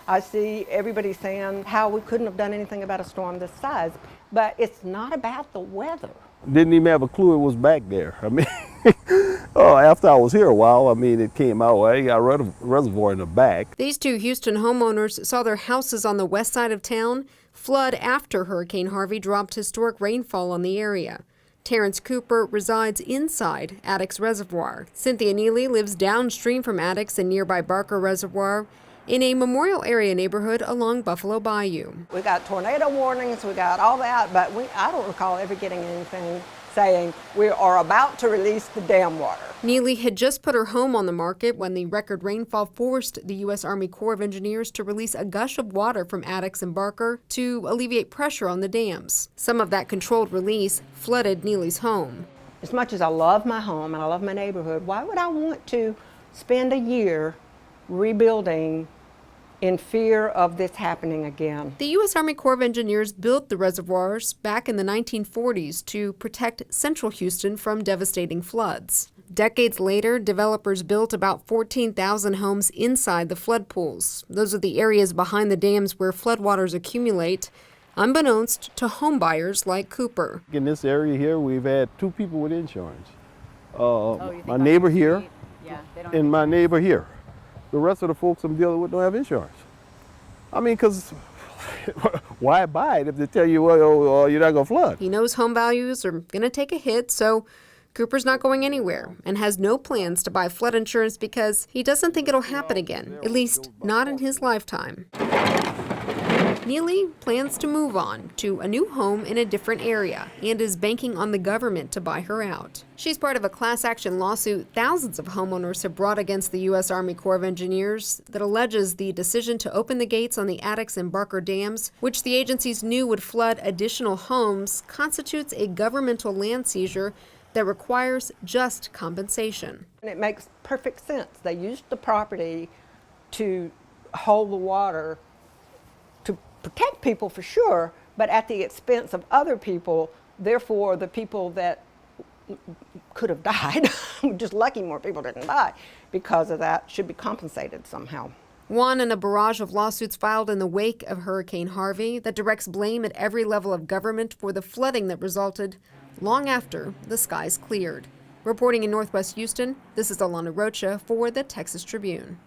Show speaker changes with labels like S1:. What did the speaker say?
S1: I see everybody saying how we couldn't have done anything about a storm this size, but it's not about the weather.
S2: Didn't even have a clue it was back there. I mean, after I was here a while, I mean, it came out. I got a reservoir in the back.
S3: These two Houston homeowners saw their houses on the west side of town flood after Hurricane Harvey dropped historic rainfall on the area. Terrence Cooper resides inside Addicks Reservoir. Cynthia Neely lives downstream from Addicks and nearby Barker Reservoir in a Memorial area neighborhood along Buffalo Bayou.
S1: We got tornado warnings, we got all that, but I don't recall ever getting anything saying we are about to release the dam water.
S3: Neely had just put her home on the market when the record rainfall forced the U.S. Army Corps of Engineers to release a gush of water from Addicks and Barker to alleviate pressure on the dams. Some of that controlled release flooded Neely's home.
S1: As much as I love my home and I love my neighborhood, why would I want to spend a year rebuilding in fear of this happening again?
S3: The U.S. Army Corps of Engineers built the reservoirs back in the 1940s to protect central Houston from devastating floods. Decades later, developers built about 14,000 homes inside the flood pools. Those are the areas behind the dams where floodwaters accumulate, unbeknownst to homebuyers like Cooper.
S2: In this area here, we've had 2 people with insurance. My neighbor here and my neighbor here. The rest of the folks I'm dealing with don't have insurance. I mean, because why buy it if they tell you, well, you're not going to flood?
S3: He knows home values are going to take a hit, so Cooper's not going anywhere and has no plans to buy flood insurance because he doesn't think it'll happen again, at least not in his lifetime. Neely plans to move on to a new home in a different area and is banking on the government to buy her out. She's part of a class action lawsuit thousands of homeowners have brought against the U.S. Army Corps of Engineers that alleges the decision to open the gates on the Addicks and Barker dams, which the agencies knew would flood additional homes, constitutes a governmental land seizure that requires just compensation.
S1: And it makes perfect sense. They used the property to hold the water to protect people for sure, but at the expense of other people. Therefore, the people that could have died, just lucky more people didn't die because of that, should be compensated somehow.
S3: One in a barrage of lawsuits filed in the wake of Hurricane Harvey that directs blame at every level of government for the flooding that resulted long after the skies cleared. Reporting in Northwest Houston, this is Alana Rocha for the Texas Tribune.